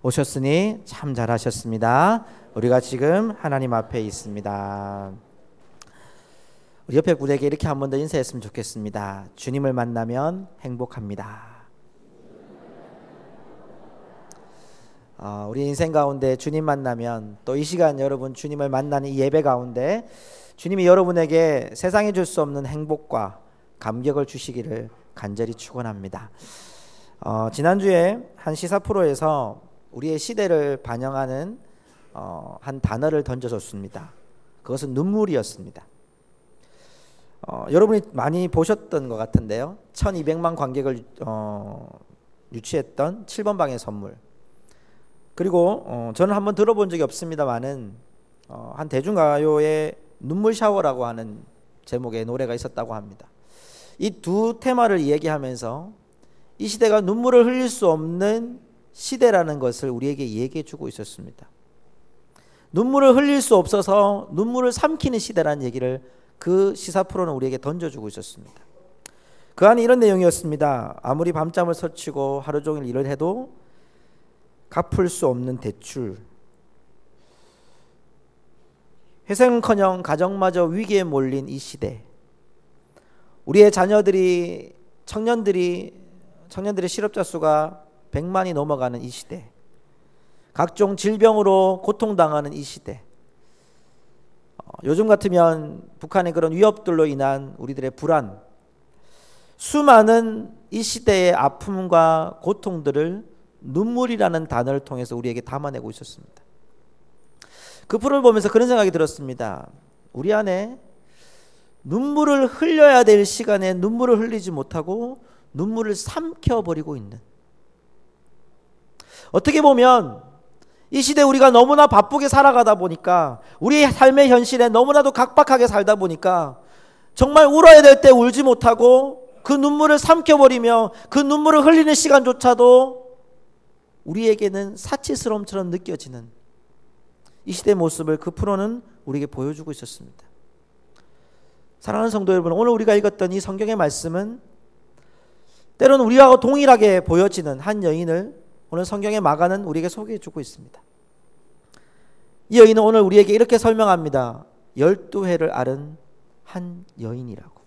오셨으니 참 잘하셨습니다. 우리가 지금 하나님 앞에 있습니다. 우리 옆에 분에게 이렇게 한 번 더 인사했으면 좋겠습니다. 주님을 만나면 행복합니다. 우리 인생 가운데 주님 만나면, 또 이 시간 여러분 주님을 만나는 이 예배 가운데 주님이 여러분에게 세상에 줄 수 없는 행복과 감격을 주시기를 간절히 축원합니다. 지난주에 한 시사 프로에서 우리의 시대를 반영하는 한 단어를 던져줬습니다. 그것은 눈물이었습니다. 여러분이 많이 보셨던 것 같은데요. 1200만 관객을 유치했던 7번 방의 선물. 그리고 저는 한번 들어본 적이 없습니다만은 한 대중가요의 눈물 샤워라고 하는 제목의 노래가 있었다고 합니다. 이 두 테마를 이야기하면서 이 시대가 눈물을 흘릴 수 없는 시대라는 것을 우리에게 얘기해 주고 있었습니다. 눈물을 흘릴 수 없어서 눈물을 삼키는 시대라는 얘기를 그 시사 프로는 우리에게 던져주고 있었습니다. 그 안에 이런 내용이었습니다. 아무리 밤잠을 설치고 하루 종일 일을 해도 갚을 수 없는 대출, 회생커녕 가정마저 위기에 몰린 이 시대, 우리의 자녀들이 청년들의 실업자 수가 100만이 넘어가는 이 시대, 각종 질병으로 고통당하는 이 시대, 요즘 같으면 북한의 그런 위협들로 인한 우리들의 불안, 수많은 이 시대의 아픔과 고통들을 눈물이라는 단어를 통해서 우리에게 담아내고 있었습니다. 그 프로를 보면서 그런 생각이 들었습니다. 우리 안에 눈물을 흘려야 될 시간에 눈물을 흘리지 못하고 눈물을 삼켜버리고 있는, 어떻게 보면 이 시대 우리가 너무나 바쁘게 살아가다 보니까, 우리의 삶의 현실에 너무나도 각박하게 살다 보니까 정말 울어야 될 때 울지 못하고 그 눈물을 삼켜버리며 그 눈물을 흘리는 시간조차도 우리에게는 사치스러움처럼 느껴지는 이 시대의 모습을 그 프로는 우리에게 보여주고 있었습니다. 사랑하는 성도 여러분, 오늘 우리가 읽었던 이 성경의 말씀은 때로는 우리와 동일하게 보여지는 한 여인을 오늘 성경의 마가는 우리에게 소개해 주고 있습니다. 이 여인은 오늘 우리에게 이렇게 설명합니다. 12회를 앓은 한 여인이라고.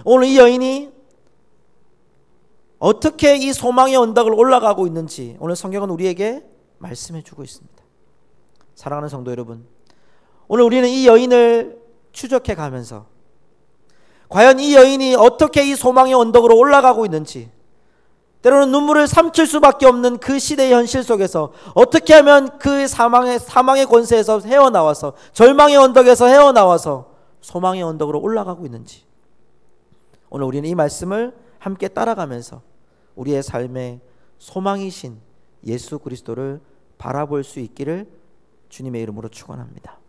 오늘 이 여인이 어떻게 이 소망의 언덕을 올라가고 있는지 오늘 성경은 우리에게 말씀해 주고 있습니다. 사랑하는 성도 여러분, 오늘 우리는 이 여인을 추적해 가면서 과연 이 여인이 어떻게 이 소망의 언덕으로 올라가고 있는지, 때로는 눈물을 삼킬 수밖에 없는 그 시대의 현실 속에서 어떻게 하면 그 사망의 권세에서 헤어나와서, 절망의 언덕에서 헤어나와서 소망의 언덕으로 올라가고 있는지, 오늘 우리는 이 말씀을 함께 따라가면서 우리의 삶의 소망이신 예수 그리스도를 바라볼 수 있기를 주님의 이름으로 축원합니다.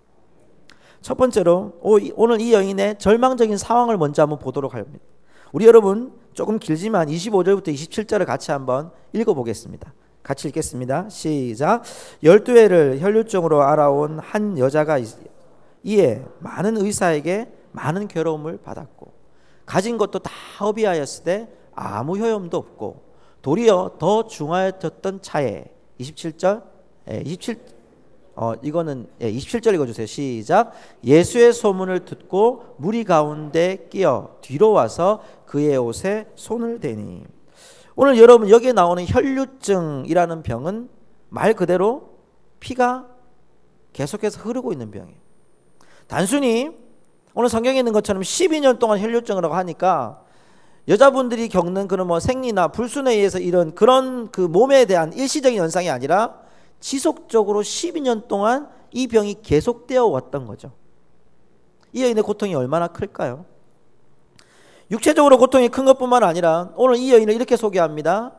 첫 번째로 오늘 이 여인의 절망적인 상황을 먼저 한번 보도록 합니다. 우리 여러분 조금 길지만 25절부터 27절을 같이 한번 읽어보겠습니다. 같이 읽겠습니다. 시작. 12회를 혈류증으로 알아온 한 여자가 이에 많은 의사에게 많은 괴로움을 받았고 가진 것도 다 허비하였을 때 아무 효험도 없고 도리어 더 중하여졌던 차에 27절 27절 읽어주세요. 시작. 예수의 소문을 듣고 무리 가운데 끼어 뒤로 와서 그의 옷에 손을 대니. 오늘 여러분 여기에 나오는 혈류증이라는 병은 말 그대로 피가 계속해서 흐르고 있는 병이에요. 단순히 오늘 성경에 있는 것처럼 12년 동안 혈류증이라고 하니까 여자분들이 겪는 그런 생리나 불순에 의해서 이런 그런 그 몸에 대한 일시적인 현상이 아니라 지속적으로 12년 동안 이 병이 계속되어 왔던 거죠. 이 여인의 고통이 얼마나 클까요? 육체적으로 고통이 큰 것뿐만 아니라 오늘 이 여인을 이렇게 소개합니다.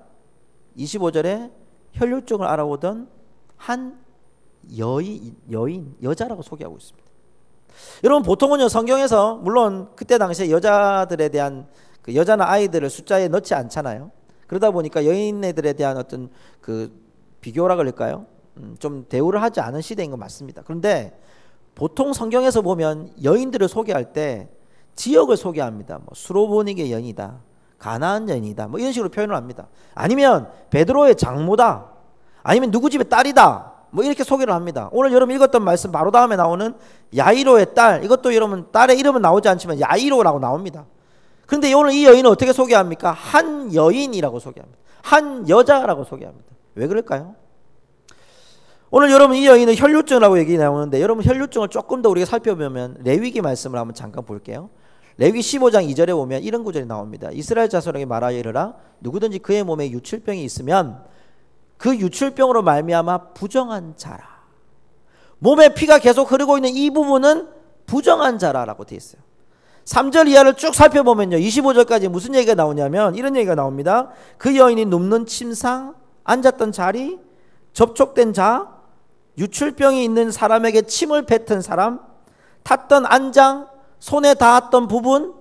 25절에 혈류증을 알아오던 한 여자라고 소개하고 있습니다. 여러분 보통은요, 성경에서 물론 그때 당시에 여자들에 대한 그 여자나 아이들을 숫자에 넣지 않잖아요. 그러다 보니까 여인들에 대한 어떤 그 비교라 그럴까요? 좀 대우를 하지 않은 시대인 건 맞습니다. 그런데 보통 성경에서 보면 여인들을 소개할 때 지역을 소개합니다. 수로보닉의 여인이다, 가나안 여인이다, 이런 식으로 표현을 합니다. 아니면 베드로의 장모다, 아니면 누구 집의 딸이다, 뭐 이렇게 소개를 합니다. 오늘 여러분 읽었던 말씀 바로 다음에 나오는 야이로의 딸, 이것도 여러분 딸의 이름은 나오지 않지만 야이로라고 나옵니다. 그런데 오늘 이 여인은 어떻게 소개합니까? 한 여인이라고 소개합니다. 한 여자라고 소개합니다. 왜 그럴까요? 오늘 여러분 이 여인은 혈류증이라고 얘기 나오는데, 여러분 혈류증을 조금 더 우리가 살펴보면 레위기 말씀을 한번 잠깐 볼게요. 레위기 15장 2절에 보면 이런 구절이 나옵니다. 이스라엘 자손에게 말하여 이르라, 누구든지 그의 몸에 유출병이 있으면 그 유출병으로 말미암아 부정한 자라. 몸에 피가 계속 흐르고 있는 이 부분은 부정한 자라라고 되어 있어요. 3절 이하를 쭉 살펴보면요, 25절까지 무슨 얘기가 나오냐면 이런 얘기가 나옵니다. 그 여인이 눕는 침상, 앉았던 자리, 접촉된 자, 유출병이 있는 사람에게 침을 뱉은 사람, 탔던 안장, 손에 닿았던 부분,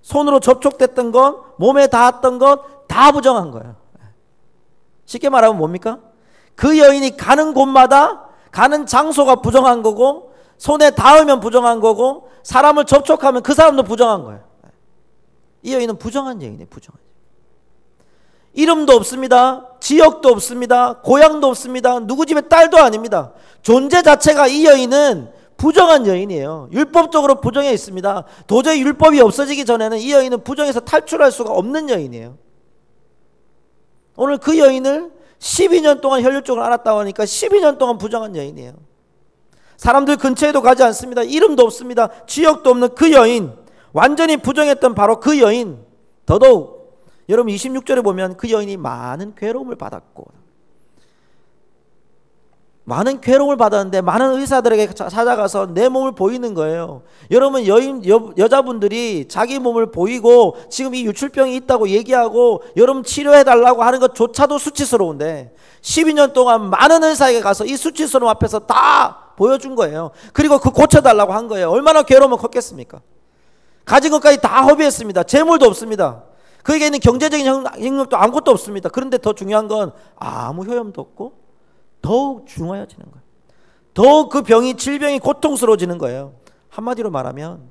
손으로 접촉됐던 것, 몸에 닿았던 것 다 부정한 거예요. 쉽게 말하면 뭡니까? 그 여인이 가는 곳마다 가는 장소가 부정한 거고, 손에 닿으면 부정한 거고, 사람을 접촉하면 그 사람도 부정한 거예요. 이 여인은 부정한 여인이에요. 부정한 여인. 이름도 없습니다. 지역도 없습니다. 고향도 없습니다. 누구 집의 딸도 아닙니다. 존재 자체가 이 여인은 부정한 여인이에요. 율법적으로 부정해 있습니다. 도저히 율법이 없어지기 전에는 이 여인은 부정해서 탈출할 수가 없는 여인이에요. 오늘 그 여인을 12년 동안 혈류증을 앓았다고 하니까 12년 동안 부정한 여인이에요. 사람들 근처에도 가지 않습니다. 이름도 없습니다. 지역도 없는 그 여인, 완전히 부정했던 바로 그 여인. 더더욱 여러분 26절에 보면 그 여인이 많은 괴로움을 받았고, 많은 괴로움을 받았는데 많은 의사들에게 찾아가서 내 몸을 보이는 거예요. 여러분 여자분들이 자기 몸을 보이고 지금 이 유출병이 있다고 얘기하고 여러분 치료해달라고 하는 것조차도 수치스러운데 12년 동안 많은 의사에게 가서 이 수치스러움 앞에서 다 보여준 거예요. 그리고 그 고쳐달라고 한 거예요. 얼마나 괴로우면 컸겠습니까? 가진 것까지 다 허비했습니다. 재물도 없습니다. 그에게 있는 경제적인 능력도 아무것도 없습니다. 그런데 더 중요한 건 아무 효험도 없고 더욱 중하여지는 거예요. 더욱 그 병이, 질병이 고통스러워지는 거예요. 한마디로 말하면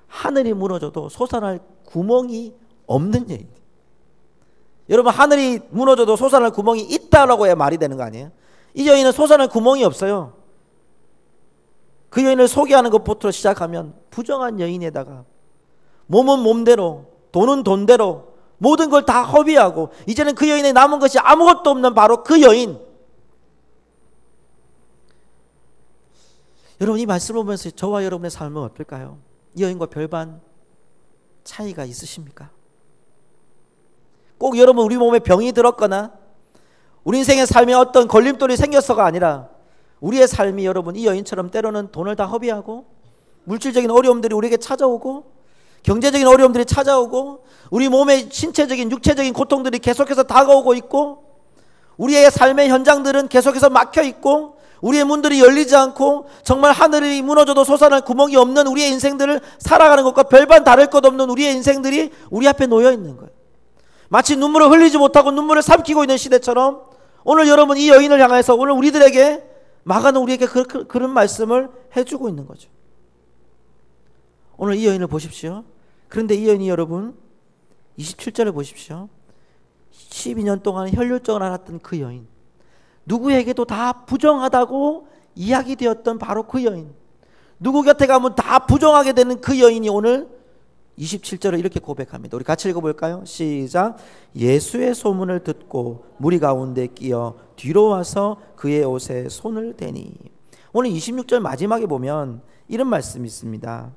하늘이 무너져도 솟아날 구멍이 없는 여인. 여러분 하늘이 무너져도 솟아날 구멍이 있다라고 해야 말이 되는 거 아니에요? 이 여인은 솟아날 구멍이 없어요. 그 여인을 소개하는 것부터 시작하면 부정한 여인에다가 몸은 몸대로, 돈은 돈대로 모든 걸 다 허비하고 이제는 그 여인에 남은 것이 아무것도 없는 바로 그 여인. 여러분 이 말씀을 보면서 저와 여러분의 삶은 어떨까요? 이 여인과 별반 차이가 있으십니까? 꼭 여러분 우리 몸에 병이 들었거나 우리 인생의 삶에 어떤 걸림돌이 생겼어가 아니라 우리의 삶이 여러분 이 여인처럼 때로는 돈을 다 허비하고 물질적인 어려움들이 우리에게 찾아오고 경제적인 어려움들이 찾아오고 우리 몸의 신체적인 육체적인 고통들이 계속해서 다가오고 있고 우리의 삶의 현장들은 계속해서 막혀 있고 우리의 문들이 열리지 않고 정말 하늘이 무너져도 솟아날 구멍이 없는 우리의 인생들을 살아가는 것과 별반 다를 것 없는 우리의 인생들이 우리 앞에 놓여 있는 거예요. 마치 눈물을 흘리지 못하고 눈물을 삼키고 있는 시대처럼 오늘 여러분 이 여인을 향해서 오늘 우리들에게 마가는 우리에게 그런 말씀을 해주고 있는 거죠. 오늘 이 여인을 보십시오. 그런데 이 여인이 여러분 27절을 보십시오. 12년 동안 혈류증을 앓았던 그 여인, 누구에게도 다 부정하다고 이야기되었던 바로 그 여인, 누구 곁에 가면 다 부정하게 되는 그 여인이 오늘 27절을 이렇게 고백합니다. 우리 같이 읽어볼까요? 시작. 예수의 소문을 듣고 무리 가운데 끼어 뒤로 와서 그의 옷에 손을 대니. 오늘 26절 마지막에 보면 이런 말씀이 있습니다.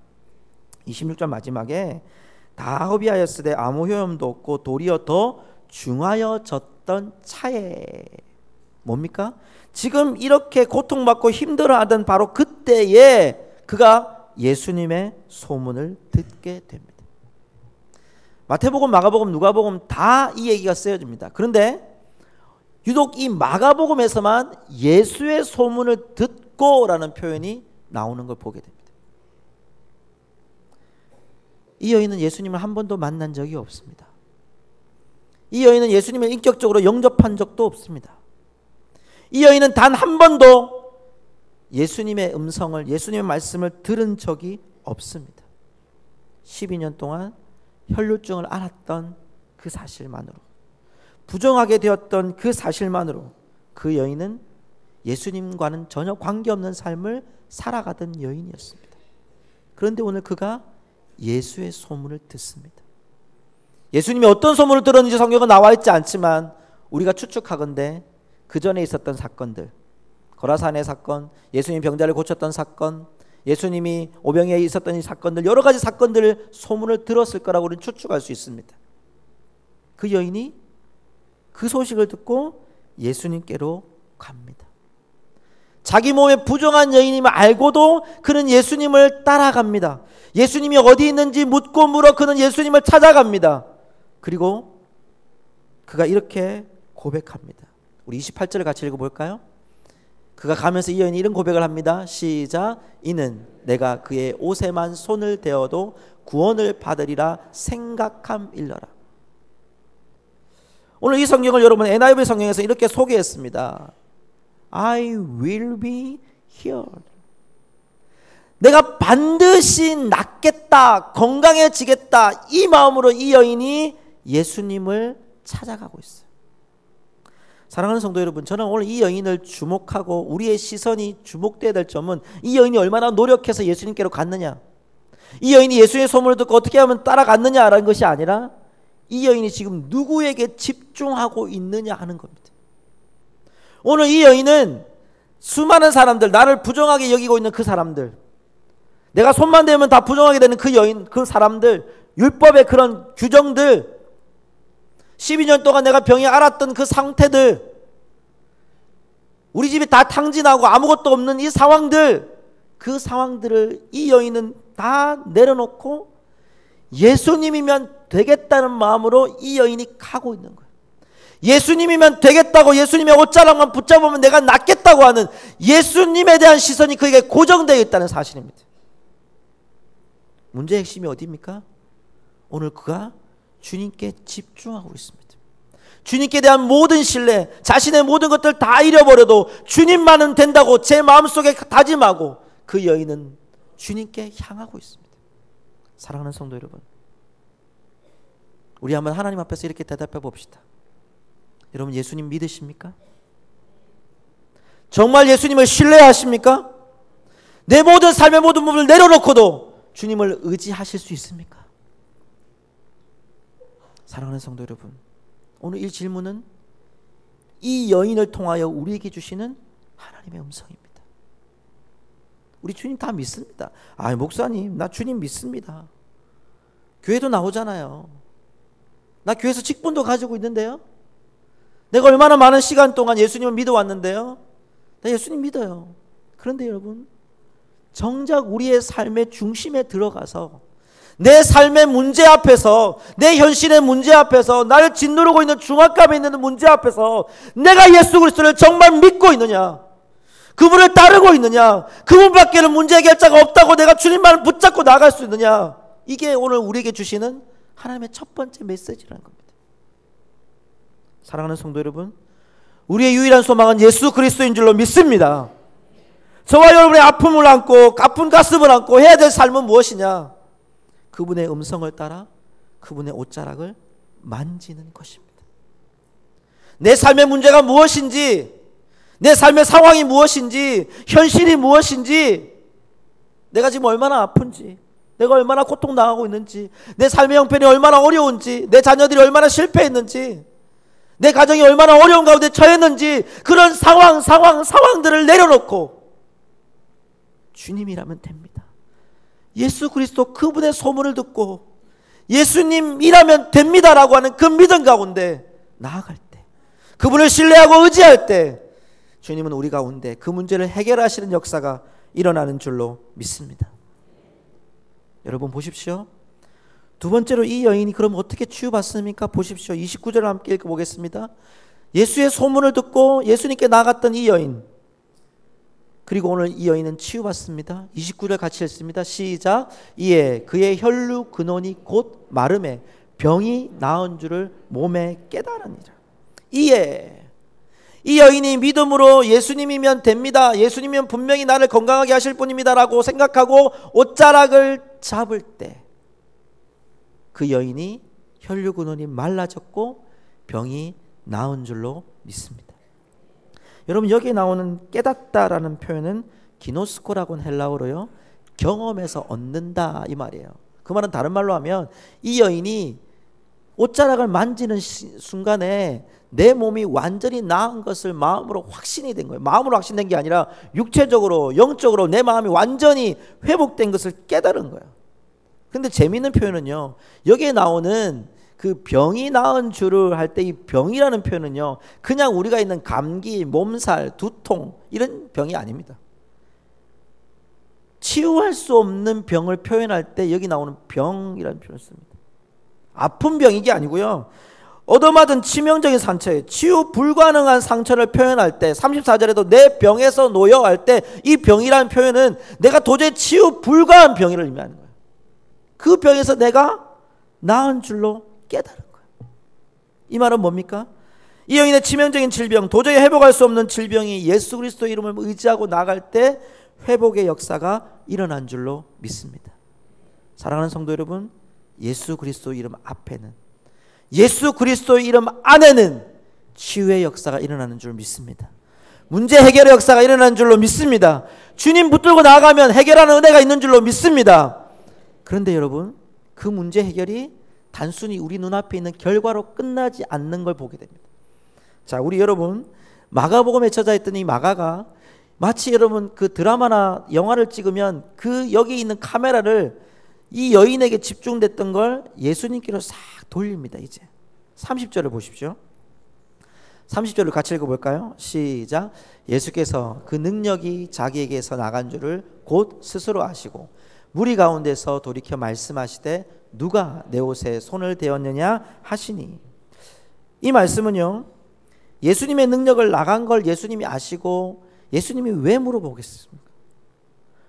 26절 마지막에 다 허비하였으되 아무 효험도 없고 도리어 더 중하여졌던 차에. 뭡니까? 지금 이렇게 고통받고 힘들어하던 바로 그때에 그가 예수님의 소문을 듣게 됩니다. 마태복음, 마가복음, 누가복음 다 이 얘기가 쓰여집니다. 그런데 유독 이 마가복음에서만 예수의 소문을 듣고라는 표현이 나오는 걸 보게 됩니다. 이 여인은 예수님을 한 번도 만난 적이 없습니다. 이 여인은 예수님을 인격적으로 영접한 적도 없습니다. 이 여인은 단 한 번도 예수님의 음성을, 예수님의 말씀을 들은 적이 없습니다. 12년 동안 혈류증을 앓았던 그 사실만으로, 부정하게 되었던 그 사실만으로 그 여인은 예수님과는 전혀 관계없는 삶을 살아가던 여인이었습니다. 그런데 오늘 그가 예수의 소문을 듣습니다. 예수님이 어떤 소문을 들었는지 성경은 나와 있지 않지만 우리가 추측하건대 그 전에 있었던 사건들, 거라사네 사건, 예수님 병자를 고쳤던 사건, 예수님이 오병이에 있었던 이 사건들, 여러 가지 사건들을 소문을 들었을 거라고 우리는 추측할 수 있습니다. 그 여인이 그 소식을 듣고 예수님께로 갑니다. 자기 몸에 부정한 여인임을 알고도 그는 예수님을 따라갑니다. 예수님이 어디 있는지 묻고 물어 그는 예수님을 찾아갑니다. 그리고 그가 이렇게 고백합니다. 우리 28절을 같이 읽어볼까요? 그가 가면서 이 여인이 이런 고백을 합니다. 시작. 이는 내가 그의 옷에만 손을 대어도 구원을 받으리라 생각함일러라. 오늘 이 성경을 여러분 NIV 성경에서 이렇게 소개했습니다. I will be healed. 내가 반드시 낫겠다, 건강해지겠다, 이 마음으로 이 여인이 예수님을 찾아가고 있어요. 사랑하는 성도 여러분, 저는 오늘 이 여인을 주목하고 우리의 시선이 주목되어야 될 점은 이 여인이 얼마나 노력해서 예수님께로 갔느냐, 이 여인이 예수의 소문을 듣고 어떻게 하면 따라갔느냐라는 것이 아니라 이 여인이 지금 누구에게 집중하고 있느냐 하는 겁니다. 오늘 이 여인은 수많은 사람들, 나를 부정하게 여기고 있는 그 사람들, 내가 손만 대면 다 부정하게 되는 그 여인, 그 사람들, 율법의 그런 규정들, 12년 동안 내가 병이 앓았던 그 상태들, 우리 집이 다 탕진하고 아무것도 없는 이 상황들, 그 상황들을 이 여인은 다 내려놓고 예수님이면 되겠다는 마음으로 이 여인이 가고 있는 거예요. 예수님이면 되겠다고, 예수님의 옷자락만 붙잡으면 내가 낫겠다고 하는 예수님에 대한 시선이 그에게 고정되어 있다는 사실입니다. 문제의 핵심이 어디입니까? 오늘 그가 주님께 집중하고 있습니다. 주님께 대한 모든 신뢰, 자신의 모든 것들 다 잃어버려도 주님만은 된다고 제 마음속에 다짐하고 그 여인은 주님께 향하고 있습니다. 사랑하는 성도 여러분, 우리 한번 하나님 앞에서 이렇게 대답해 봅시다. 여러분, 예수님 믿으십니까? 정말 예수님을 신뢰하십니까? 내 모든 삶의 모든 부분을 내려놓고도 주님을 의지하실 수 있습니까? 사랑하는 성도 여러분, 오늘 이 질문은 이 여인을 통하여 우리에게 주시는 하나님의 음성입니다. 우리 주님 다 믿습니다. 아, 목사님, 나 주님 믿습니다. 교회도 나오잖아요. 나 교회에서 직분도 가지고 있는데요. 내가 얼마나 많은 시간 동안 예수님을 믿어왔는데요. 나 예수님 믿어요. 그런데 여러분, 정작 우리의 삶의 중심에 들어가서 내 삶의 문제 앞에서, 내 현실의 문제 앞에서, 나를 짓누르고 있는 중압감에 있는 문제 앞에서 내가 예수 그리스도를 정말 믿고 있느냐, 그분을 따르고 있느냐, 그분밖에는 문제 해결자가 없다고 내가 주님만을 붙잡고 나갈 수 있느냐, 이게 오늘 우리에게 주시는 하나님의 첫 번째 메시지라는 겁니다. 사랑하는 성도 여러분, 우리의 유일한 소망은 예수 그리스도인 줄로 믿습니다. 저와 여러분의 아픔을 안고 아픈 가슴을 안고 해야 될 삶은 무엇이냐? 그분의 음성을 따라 그분의 옷자락을 만지는 것입니다. 내 삶의 문제가 무엇인지, 내 삶의 상황이 무엇인지, 현실이 무엇인지, 내가 지금 얼마나 아픈지, 내가 얼마나 고통당하고 있는지, 내 삶의 형편이 얼마나 어려운지, 내 자녀들이 얼마나 실패했는지, 내 가정이 얼마나 어려운 가운데 처했는지, 그런 상황들을 내려놓고 주님이라면 됩니다. 예수 그리스도 그분의 소문을 듣고 예수님이라면 됩니다라고 하는 그 믿음 가운데 나아갈 때, 그분을 신뢰하고 의지할 때 주님은 우리 가운데 그 문제를 해결하시는 역사가 일어나는 줄로 믿습니다. 여러분 보십시오. 두 번째로 이 여인이 그럼 어떻게 치유받습니까? 보십시오. 29절을 함께 읽어보겠습니다. 예수의 소문을 듣고 예수님께 나아갔던 이 여인, 그리고 오늘 이 여인은 치유받습니다. 29절 같이 읽습니다. 시작. 이에 그의 혈류 근원이 곧 마름에 병이 나은 줄을 몸에 깨달으니라. 이에 이 여인이 믿음으로 예수님이면 됩니다, 예수님이면 분명히 나를 건강하게 하실 분입니다 라고 생각하고 옷자락을 잡을 때 그 여인이 혈류 근원이 말라졌고 병이 나은 줄로 믿습니다. 여러분 여기에 나오는 깨닫다라는 표현은 기노스코라고는 헬라어로요, 경험에서 얻는다 이 말이에요. 그 말은 다른 말로 하면 이 여인이 옷자락을 만지는 순간에 내 몸이 완전히 나은 것을 마음으로 확신이 된 거예요. 마음으로 확신된 게 아니라 육체적으로 영적으로 내 마음이 완전히 회복된 것을 깨달은 거예요. 근데 재미있는 표현은요, 여기에 나오는 그 병이 나은 줄을 할 때 이 병이라는 표현은요, 그냥 우리가 있는 감기, 몸살, 두통 이런 병이 아닙니다. 치유할 수 없는 병을 표현할 때 여기 나오는 병이라는 표현을 씁니다. 아픈 병 이게 아니고요, 얻어맞은 치명적인 상처에 치유 불가능한 상처를 표현할 때 34절에도 내 병에서 놓여 할 때 이 병이라는 표현은 내가 도저히 치유 불가한 병이를 의미하는 거예요. 그 병에서 내가 나은 줄로 깨달은 거예요. 이 말은 뭡니까? 이 여인의 치명적인 질병, 도저히 회복할 수 없는 질병이 예수 그리스도 이름을 의지하고 나갈 때 회복의 역사가 일어난 줄로 믿습니다. 사랑하는 성도 여러분, 예수 그리스도 이름 앞에는, 예수 그리스도 이름 안에는 치유의 역사가 일어나는 줄 믿습니다. 문제 해결의 역사가 일어나는 줄로 믿습니다. 주님 붙들고 나아가면 해결하는 은혜가 있는 줄로 믿습니다. 그런데 여러분, 그 문제 해결이 단순히 우리 눈앞에 있는 결과로 끝나지 않는 걸 보게 됩니다. 자, 우리 여러분, 마가복음에 쳐져 있던 이 마가가 마치 여러분 그 드라마나 영화를 찍으면 그 여기 있는 카메라를 이 여인에게 집중됐던 걸 예수님께로 싹 돌립니다. 이제 30절을 보십시오. 30절을 같이 읽어볼까요? 시작. 예수께서 그 능력이 자기에게서 나간 줄을 곧 스스로 아시고 무리 가운데서 돌이켜 말씀하시되 누가 내 옷에 손을 대었느냐 하시니, 이 말씀은요, 예수님의 능력을 나간 걸 예수님이 아시고 예수님이 왜 물어보겠습니까?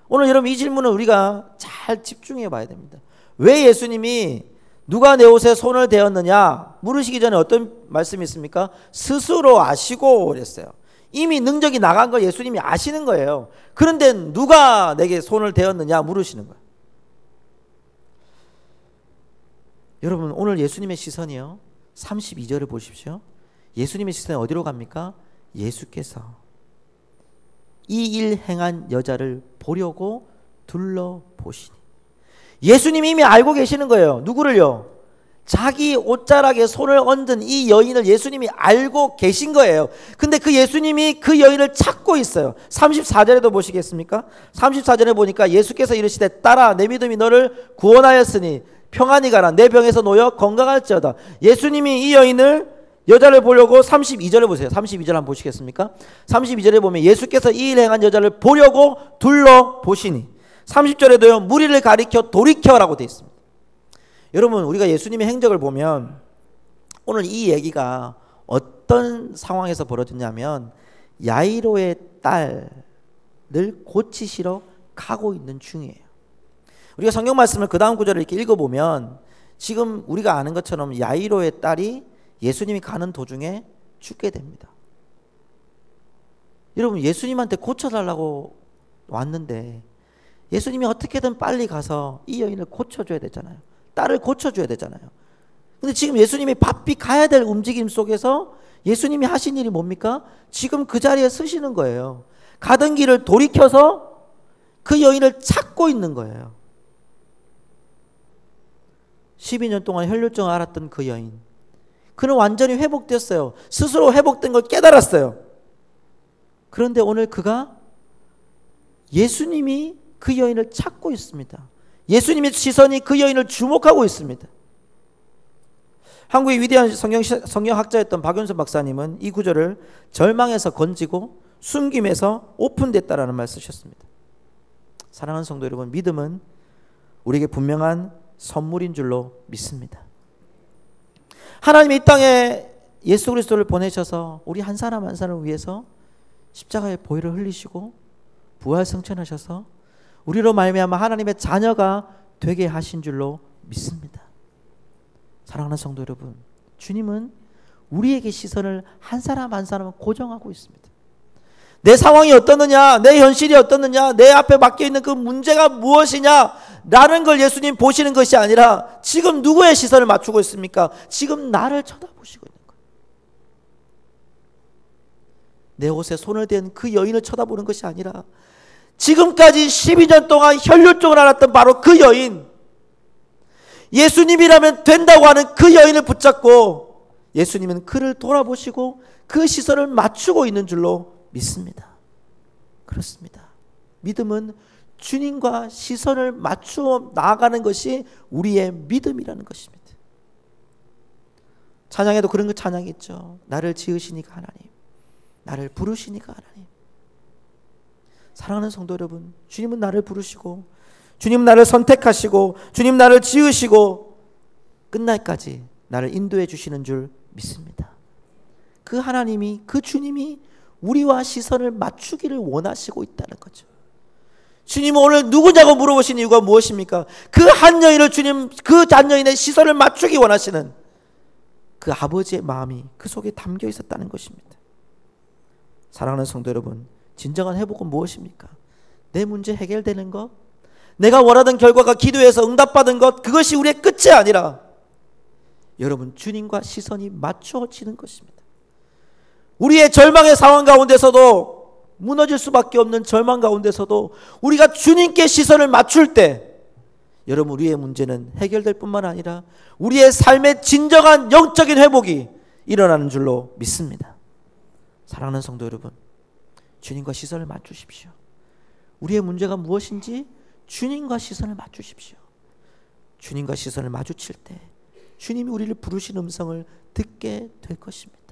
오늘 여러분 이 질문을 우리가 잘 집중해 봐야 됩니다. 왜 예수님이 누가 내 옷에 손을 대었느냐 물으시기 전에 어떤 말씀이 있습니까? 스스로 아시고 그랬어요. 이미 능력이 나간 걸 예수님이 아시는 거예요. 그런데 누가 내게 손을 대었느냐 물으시는 거예요. 여러분 오늘 예수님의 시선이요, 32절을 보십시오. 예수님의 시선이 어디로 갑니까? 예수께서 이 일 행한 여자를 보려고 둘러보시니. 예수님이 이미 알고 계시는 거예요. 누구를요? 자기 옷자락에 손을 얹은 이 여인을 예수님이 알고 계신 거예요. 근데 그 예수님이 그 여인을 찾고 있어요. 34절에도 보시겠습니까? 34절에 보니까 예수께서 이르시되 딸아 내 믿음이 너를 구원하였으니 평안히 가라. 내 병에서 놓여 건강할지어다. 예수님이 이 여인을, 여자를 보려고 32절에 보세요. 32절 한번 보시겠습니까? 32절에 보면 예수께서 이 일 행한 여자를 보려고 둘러보시니, 30절에도요 무리를 가리켜 돌이켜라고 되어 있습니다. 여러분 우리가 예수님의 행적을 보면 오늘 이 얘기가 어떤 상황에서 벌어졌냐면 야이로의 딸을 고치시러 가고 있는 중이에요. 우리가 성경 말씀을 그 다음 구절을 이렇게 읽어보면 지금 우리가 아는 것처럼 야이로의 딸이 예수님이 가는 도중에 죽게 됩니다. 여러분 여러분한테 고쳐달라고 왔는데 예수님이 어떻게든 빨리 가서 이 여인을 고쳐줘야 되잖아요. 딸을 고쳐줘야 되잖아요. 근데 지금 예수님이 바삐 가야 될 움직임 속에서 예수님이 하신 일이 뭡니까? 지금 그 자리에 서시는 거예요. 가던 길을 돌이켜서 그 여인을 찾고 있는 거예요. 12년 동안 혈루증을 앓았던 그 여인, 그는 완전히 회복됐어요. 스스로 회복된 걸 깨달았어요. 그런데 오늘 그가, 예수님이 그 여인을 찾고 있습니다. 예수님의 시선이 그 여인을 주목하고 있습니다. 한국의 위대한 성경학자였던 박윤선 박사님은 이 구절을 절망에서 건지고 숨김에서 오픈됐다라는 말을 쓰셨습니다. 사랑하는 성도 여러분, 믿음은 우리에게 분명한 선물인 줄로 믿습니다. 하나님이 이 땅에 예수 그리스도를 보내셔서 우리 한 사람 한 사람을 위해서 십자가의 보혈을 흘리시고 부활 승천하셔서 우리로 말미암아 하나님의 자녀가 되게 하신 줄로 믿습니다. 사랑하는 성도 여러분, 주님은 우리에게 시선을 한 사람 한 사람은 고정하고 있습니다. 내 상황이 어떻느냐, 내 현실이 어떻느냐, 내 앞에 맡겨있는 그 문제가 무엇이냐 라는 걸 예수님 보시는 것이 아니라 지금 누구의 시선을 맞추고 있습니까? 지금 나를 쳐다보시고 있는 거예요. 내 옷에 손을 댄 그 여인을 쳐다보는 것이 아니라 지금까지 12년 동안 혈류증을 앓았던 바로 그 여인, 예수님이라면 된다고 하는 그 여인을 붙잡고 예수님은 그를 돌아보시고 그 시선을 맞추고 있는 줄로 믿습니다. 그렇습니다. 믿음은 주님과 시선을 맞추어 나아가는 것이 우리의 믿음이라는 것입니다. 찬양에도 그런 그 찬양이 있죠. 나를 지으시니까 하나님, 나를 부르시니까 하나님. 사랑하는 성도 여러분, 주님은 나를 부르시고 주님 나를 선택하시고 주님 나를 지으시고 끝날까지 나를 인도해 주시는 줄 믿습니다. 그 하나님이, 그 주님이 우리와 시선을 맞추기를 원하시고 있다는 거죠. 주님은 오늘 누구냐고 물어보신 이유가 무엇입니까? 그 한 여인을 주님, 그 한 여인의 시선을 맞추기 원하시는 그 아버지의 마음이 그 속에 담겨 있었다는 것입니다. 사랑하는 성도 여러분, 진정한 회복은 무엇입니까? 내 문제 해결되는 것, 내가 원하던 결과가 기도해서 응답받은 것, 그것이 우리의 끝이 아니라 여러분 주님과 시선이 맞춰지는 것입니다. 우리의 절망의 상황 가운데서도, 무너질 수밖에 없는 절망 가운데서도 우리가 주님께 시선을 맞출 때 여러분 우리의 문제는 해결될 뿐만 아니라 우리의 삶의 진정한 영적인 회복이 일어나는 줄로 믿습니다. 사랑하는 성도 여러분, 주님과 시선을 맞추십시오. 우리의 문제가 무엇인지 주님과 시선을 맞추십시오. 주님과 시선을 마주칠 때 주님이 우리를 부르신 음성을 듣게 될 것입니다.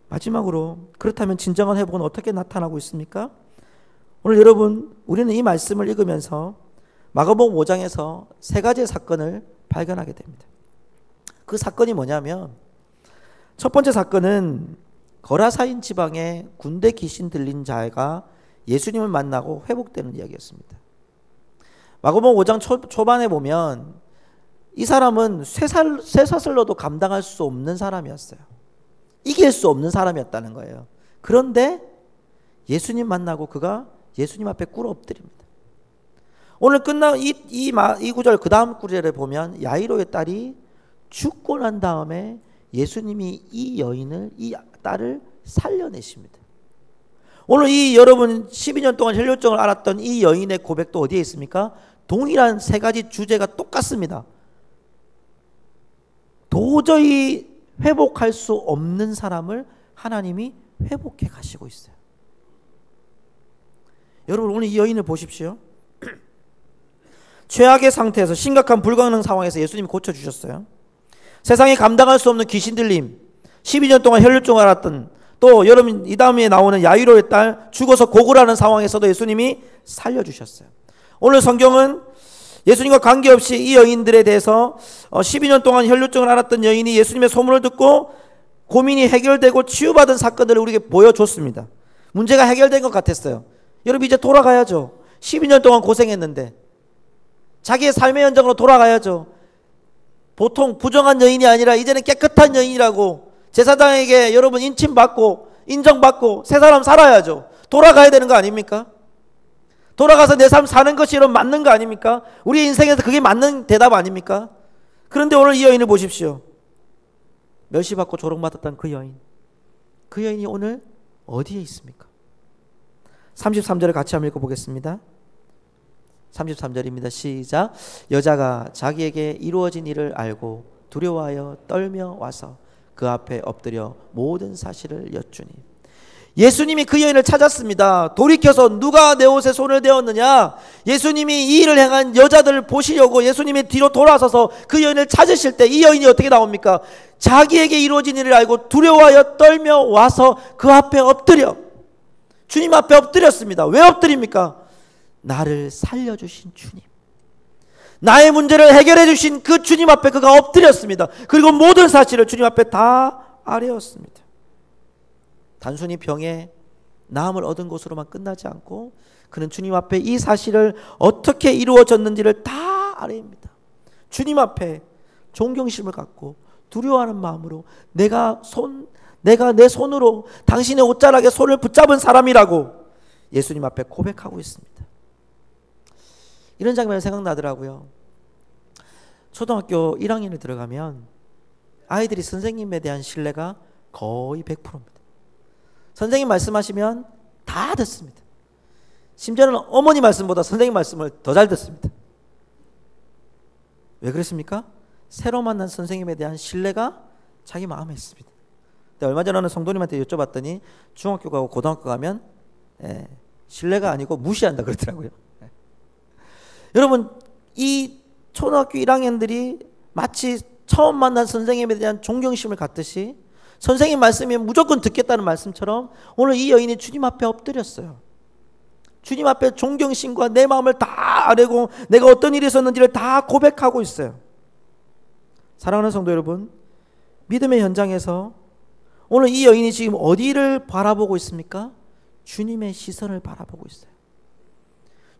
마지막으로, 그렇다면 진정한 회복은 어떻게 나타나고 있습니까? 오늘 여러분, 우리는 이 말씀을 읽으면서 마가복음 5장에서 세 가지의 사건을 발견하게 됩니다. 그 사건이 뭐냐면, 첫 번째 사건은 거라사인 지방에 군대 귀신 들린 자가 예수님을 만나고 회복되는 이야기였습니다. 마가복음 5장 초반에 보면 이 사람은 쇠사슬로도 감당할 수 없는 사람이었어요. 이길 수 없는 사람이었다는 거예요. 그런데 예수님 만나고 그가 예수님 앞에 꿇어 엎드립니다. 오늘 끝나 이 구절, 그 다음 구절에 보면 야이로의 딸이 죽고 난 다음에 예수님이 이 여인을, 이 딸을 살려내십니다. 오늘 이 여러분 12년 동안 혈류증을 앓았던 이 여인의 고백도 어디에 있습니까? 동일한 세 가지 주제가 똑같습니다. 도저히 회복할 수 없는 사람을 하나님이 회복해 가시고 있어요. 여러분 오늘 이 여인을 보십시오. 최악의 상태에서, 심각한 불가능 상황에서 예수님이 고쳐주셨어요. 세상에 감당할 수 없는 귀신 들림, 12년 동안 혈류증을 앓았던, 또 여러분 이 다음에 나오는 야이로의 딸 죽어서 고글하는 상황에서도 예수님이 살려주셨어요. 오늘 성경은 예수님과 관계없이 이 여인들에 대해서 12년 동안 혈류증을 앓았던 여인이 예수님의 소문을 듣고 고민이 해결되고 치유받은 사건들을 우리에게 보여줬습니다. 문제가 해결된 것 같았어요. 여러분 이제 돌아가야죠. 12년 동안 고생했는데 자기의 삶의 현장으로 돌아가야죠. 보통 부정한 여인이 아니라 이제는 깨끗한 여인이라고 제사장에게 여러분 인침받고 인정받고 새 사람 살아야죠. 돌아가야 되는 거 아닙니까? 돌아가서 내 삶 사는 것이 여러분 맞는 거 아닙니까? 우리 인생에서 그게 맞는 대답 아닙니까? 그런데 오늘 이 여인을 보십시오. 멸시받고 조롱받았던 그 여인, 그 여인이 오늘 어디에 있습니까? 33절을 같이 한번 읽어보겠습니다. 33절입니다. 시작. 여자가 자기에게 이루어진 일을 알고 두려워하여 떨며 와서 그 앞에 엎드려 모든 사실을 여쭈니, 예수님이 그 여인을 찾았습니다. 돌이켜서 누가 내 옷에 손을 대었느냐, 예수님이 이 일을 행한 여자들을 보시려고 예수님이 뒤로 돌아서서 그 여인을 찾으실 때 이 여인이 어떻게 나옵니까? 자기에게 이루어진 일을 알고 두려워하여 떨며 와서 그 앞에 엎드려, 주님 앞에 엎드렸습니다. 왜 엎드립니까? 나를 살려주신 주님, 나의 문제를 해결해 주신 그 주님 앞에 그가 엎드렸습니다. 그리고 모든 사실을 주님 앞에 다 아뢰었습니다. 단순히 병에 나음을 얻은 것으로만 끝나지 않고 그는 주님 앞에 이 사실을 어떻게 이루어졌는지를 다 아뢰입니다. 주님 앞에 존경심을 갖고 두려워하는 마음으로 내가 내 손으로 당신의 옷자락에 손을 붙잡은 사람이라고 예수님 앞에 고백하고 있습니다. 이런 장면이 생각나더라고요. 초등학교 1학년에 들어가면 아이들이 선생님에 대한 신뢰가 거의 100%입니다. 선생님 말씀하시면 다 듣습니다. 심지어는 어머니 말씀보다 선생님 말씀을 더 잘 듣습니다. 왜 그랬습니까? 새로 만난 선생님에 대한 신뢰가 자기 마음에 있습니다. 근데 얼마 전에 어느 성도님한테 여쭤봤더니 중학교 가고 고등학교 가면 신뢰가 아니고 무시한다 그러더라고요. 여러분, 이 초등학교 1학년들이 마치 처음 만난 선생님에 대한 존경심을 갖듯이 선생님 말씀이 무조건 듣겠다는 말씀처럼 오늘 이 여인이 주님 앞에 엎드렸어요. 주님 앞에 존경심과 내 마음을 다 아뢰고 내가 어떤 일이 있었는지를 다 고백하고 있어요. 사랑하는 성도 여러분, 믿음의 현장에서 오늘 이 여인이 지금 어디를 바라보고 있습니까? 주님의 시선을 바라보고 있어요.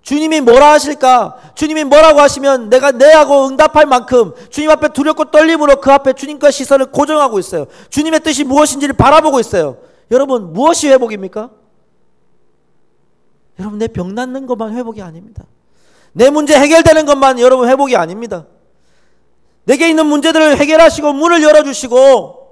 주님이 뭐라 하실까? 주님이 뭐라고 하시면 내가 네하고 응답할 만큼 주님 앞에 두렵고 떨림으로 그 앞에 주님과 시선을 고정하고 있어요. 주님의 뜻이 무엇인지를 바라보고 있어요. 여러분, 무엇이 회복입니까? 여러분, 내 병 낫는 것만 회복이 아닙니다. 내 문제 해결되는 것만 여러분 회복이 아닙니다. 내게 있는 문제들을 해결하시고 문을 열어주시고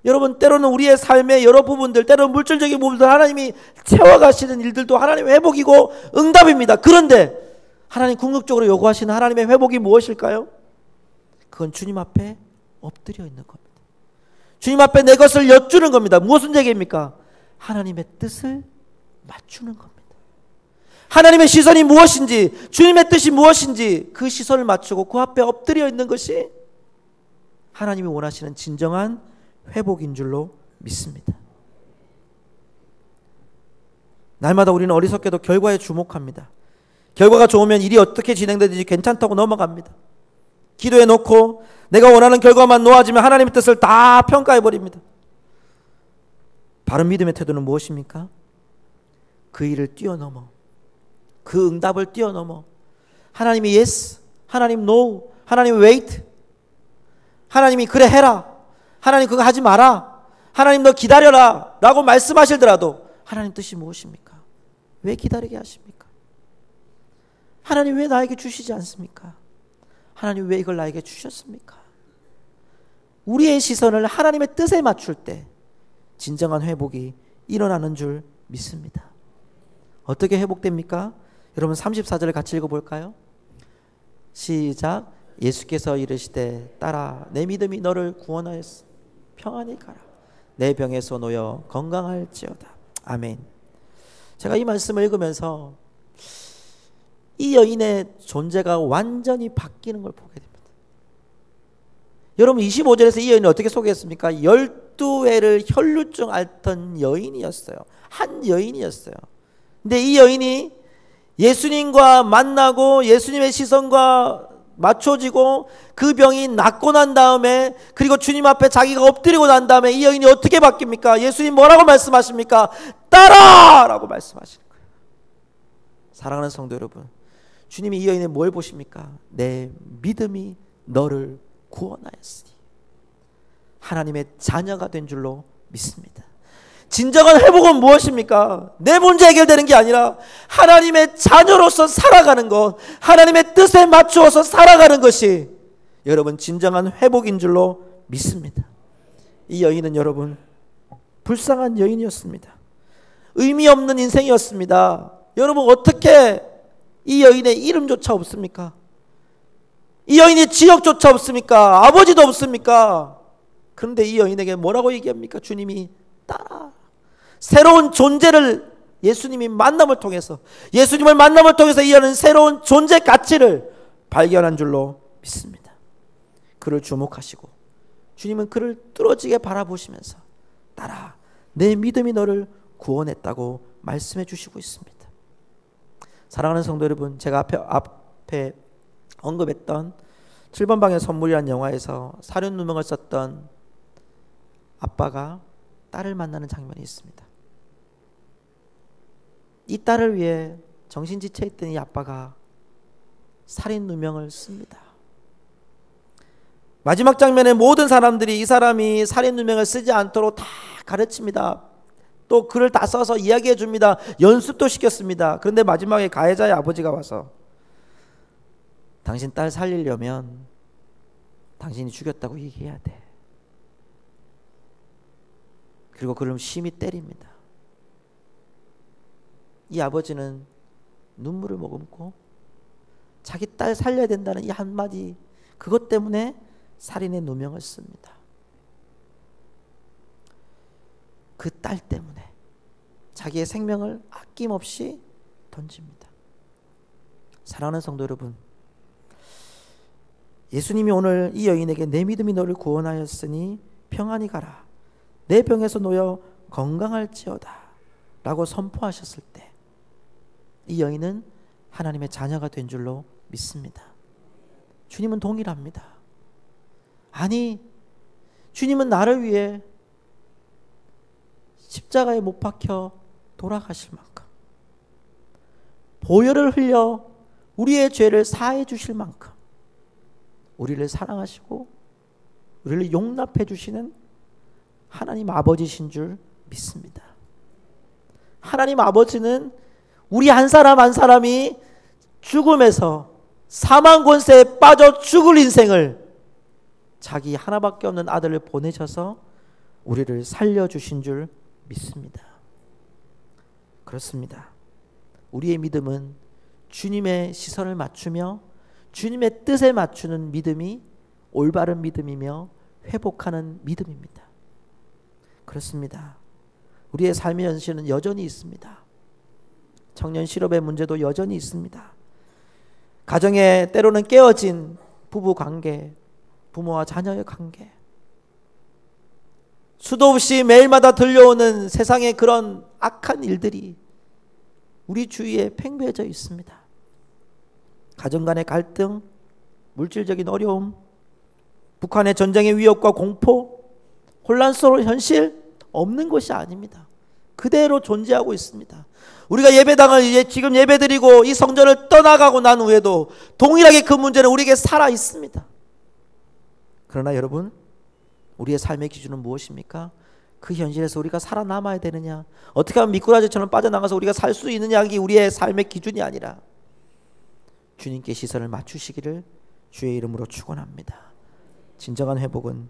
여러분, 때로는 우리의 삶의 여러 부분들, 때로는 물질적인 부분들 하나님이 채워가시는 일들도 하나님의 회복이고 응답입니다. 그런데 하나님 궁극적으로 요구하시는 하나님의 회복이 무엇일까요? 그건 주님 앞에 엎드려 있는 겁니다. 주님 앞에 내 것을 여쭈는 겁니다. 무엇은 얘기입니까? 하나님의 뜻을 맞추는 겁니다. 하나님의 시선이 무엇인지, 주님의 뜻이 무엇인지 그 시선을 맞추고 그 앞에 엎드려 있는 것이 하나님이 원하시는 진정한 회복인 줄로 믿습니다. 날마다 우리는 어리석게도 결과에 주목합니다. 결과가 좋으면 일이 어떻게 진행되든지 괜찮다고 넘어갑니다. 기도해 놓고 내가 원하는 결과만 놓아지면 하나님의 뜻을 다 평가해 버립니다. 바른 믿음의 태도는 무엇입니까? 그 일을 뛰어넘어, 그 응답을 뛰어넘어 하나님이 yes, 하나님 no, 하나님 wait, 하나님이 그래 해라, 하나님 그거 하지 마라, 하나님 너 기다려라 라고 말씀하실더라도 하나님 뜻이 무엇입니까? 왜 기다리게 하십니까? 하나님 왜 나에게 주시지 않습니까? 하나님 왜 이걸 나에게 주셨습니까? 우리의 시선을 하나님의 뜻에 맞출 때 진정한 회복이 일어나는 줄 믿습니다. 어떻게 회복됩니까? 여러분 34절을 같이 읽어볼까요? 시작. 예수께서 이르시되 딸아 내 믿음이 너를 구원하였으니 평안히 가라. 내 병에서 놓여 건강할지어다. 아멘. 제가 이 말씀을 읽으면서 이 여인의 존재가 완전히 바뀌는 걸 보게 됩니다. 여러분 25절에서 이 여인을 어떻게 소개했습니까? 12회를 혈루증 앓던 여인이었어요. 한 여인이었어요. 근데 이 여인이 예수님과 만나고 예수님의 시선과 맞춰지고 그 병이 낫고 난 다음에 그리고 주님 앞에 자기가 엎드리고 난 다음에 이 여인이 어떻게 바뀝니까? 예수님 뭐라고 말씀하십니까? 따라! 라고 말씀하시는 거예요. 사랑하는 성도 여러분, 주님이 이 여인의 뭘 보십니까? 내 믿음이 너를 구원하였으니 하나님의 자녀가 된 줄로 믿습니다. 진정한 회복은 무엇입니까? 내 문제 해결되는 게 아니라 하나님의 자녀로서 살아가는 것, 하나님의 뜻에 맞추어서 살아가는 것이 여러분 진정한 회복인 줄로 믿습니다. 이 여인은 여러분 불쌍한 여인이었습니다. 의미 없는 인생이었습니다. 여러분 어떻게 이 여인의 이름조차 없습니까? 이 여인의 지역조차 없습니까? 아버지도 없습니까? 그런데 이 여인에게 뭐라고 얘기합니까? 주님이 따라. 새로운 존재를 예수님이 만남을 통해서, 예수님을 만남을 통해서 이 여인은 새로운 존재 가치를 발견한 줄로 믿습니다. 그를 주목하시고 주님은 그를 뚫어지게 바라보시면서 따라 내 믿음이 너를 구원했다고 말씀해 주시고 있습니다. 사랑하는 성도 여러분, 제가 앞에 언급했던 7번 방의 선물이라는 영화에서 사륜 누명을 썼던 아빠가 딸을 만나는 장면이 있습니다. 이 딸을 위해 정신지체 있던 이 아빠가 살인 누명을 씁니다. 마지막 장면에 모든 사람들이 이 사람이 살인 누명을 쓰지 않도록 다 가르칩니다. 또 글을 다 써서 이야기해 줍니다. 연습도 시켰습니다. 그런데 마지막에 가해자의 아버지가 와서 당신 딸 살리려면 당신이 죽였다고 얘기해야 돼. 그리고 그를 심히 때립니다. 이 아버지는 눈물을 머금고 자기 딸 살려야 된다는 이 한마디, 그것 때문에 살인의 누명을 씁니다. 그 딸 때문에 자기의 생명을 아낌없이 던집니다. 사랑하는 성도 여러분, 예수님이 오늘 이 여인에게 내 믿음이 너를 구원하였으니 평안히 가라, 내 병에서 놓여 건강할지어다 라고 선포하셨을 때 이 여인은 하나님의 자녀가 된 줄로 믿습니다. 주님은 동일합니다. 아니, 주님은 나를 위해 십자가에 못 박혀 돌아가실 만큼, 보혈을 흘려 우리의 죄를 사해 주실 만큼 우리를 사랑하시고 우리를 용납해 주시는 하나님 아버지신 줄 믿습니다. 하나님 아버지는 우리 한 사람 한 사람이 죽음에서 사망 권세에 빠져 죽을 인생을 자기 하나밖에 없는 아들을 보내셔서 우리를 살려주신 줄 믿습니다. 그렇습니다. 우리의 믿음은 주님의 시선을 맞추며 주님의 뜻에 맞추는 믿음이 올바른 믿음이며 회복하는 믿음입니다. 그렇습니다. 우리의 삶의 현실은 여전히 있습니다. 청년 실업의 문제도 여전히 있습니다. 가정에 때로는 깨어진 부부 관계, 부모와 자녀의 관계, 수도 없이 매일마다 들려오는 세상의 그런 악한 일들이 우리 주위에 팽배해져 있습니다. 가정 간의 갈등, 물질적인 어려움, 북한의 전쟁의 위협과 공포, 혼란스러운 현실 없는 것이 아닙니다. 그대로 존재하고 있습니다. 우리가 예배당을 지금 예배드리고 이 성전을 떠나가고 난 후에도 동일하게 그 문제는 우리에게 살아 있습니다. 그러나 여러분, 우리의 삶의 기준은 무엇입니까? 그 현실에서 우리가 살아남아야 되느냐, 어떻게 하면 미꾸라지처럼 빠져나가서 우리가 살 수 있느냐, 이게 우리의 삶의 기준이 아니라 주님께 시선을 맞추시기를 주의 이름으로 축원합니다. 진정한 회복은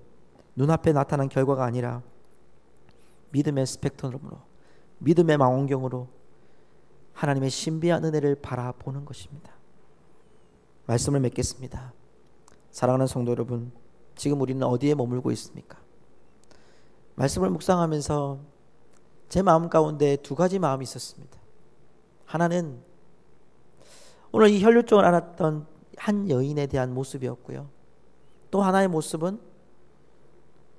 눈앞에 나타난 결과가 아니라 믿음의 스펙트럼으로, 믿음의 망원경으로 하나님의 신비한 은혜를 바라보는 것입니다. 말씀을 맺겠습니다. 사랑하는 성도 여러분, 지금 우리는 어디에 머물고 있습니까? 말씀을 묵상하면서 제 마음 가운데 두 가지 마음이 있었습니다. 하나는 오늘 이 혈루증을 앓았던 한 여인에 대한 모습이었고요, 또 하나의 모습은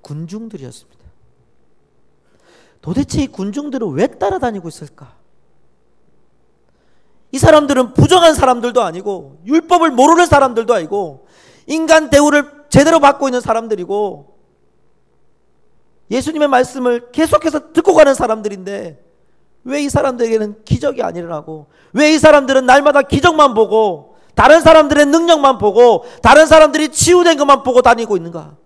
군중들이었습니다. 도대체 이 군중들은 왜 따라다니고 있을까? 이 사람들은 부정한 사람들도 아니고 율법을 모르는 사람들도 아니고 인간 대우를 제대로 받고 있는 사람들이고 예수님의 말씀을 계속해서 듣고 가는 사람들인데 왜 이 사람들에게는 기적이 안 일어나고, 왜 이 사람들은 날마다 기적만 보고 다른 사람들의 능력만 보고 다른 사람들이 치유된 것만 보고 다니고 있는가?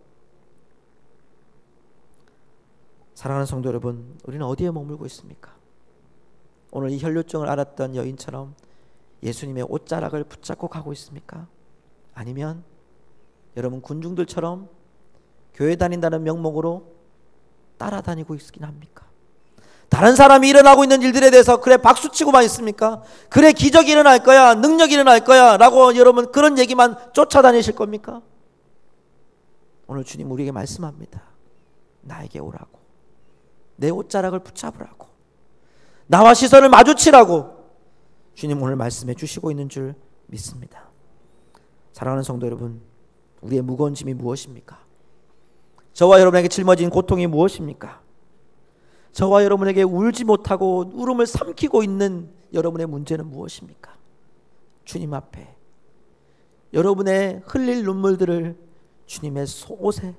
사랑하는 성도 여러분, 우리는 어디에 머물고 있습니까? 오늘 이 혈루증을 앓았던 여인처럼 예수님의 옷자락을 붙잡고 가고 있습니까? 아니면 여러분 군중들처럼 교회 다닌다는 명목으로 따라다니고 있긴 합니까? 다른 사람이 일어나고 있는 일들에 대해서 그래 박수치고만 있습니까? 그래 기적이 일어날 거야, 능력이 일어날 거야 라고 여러분 그런 얘기만 쫓아다니실 겁니까? 오늘 주님 우리에게 말씀합니다. 나에게 오라고, 내 옷자락을 붙잡으라고, 나와 시선을 마주치라고 주님 오늘 말씀해 주시고 있는 줄 믿습니다. 사랑하는 성도 여러분, 우리의 무거운 짐이 무엇입니까? 저와 여러분에게 짊어진 고통이 무엇입니까? 저와 여러분에게 울지 못하고 울음을 삼키고 있는 여러분의 문제는 무엇입니까? 주님 앞에 여러분의 흘릴 눈물들을 주님의 속옷에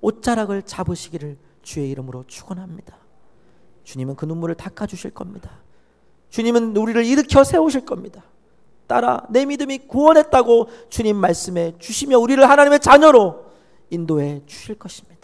옷자락을 잡으시기를 주의 이름으로 축원합니다. 주님은 그 눈물을 닦아주실 겁니다. 주님은 우리를 일으켜 세우실 겁니다. 따라 내 믿음이 구원했다고 주님 말씀해 주시며 우리를 하나님의 자녀로 인도해 주실 것입니다.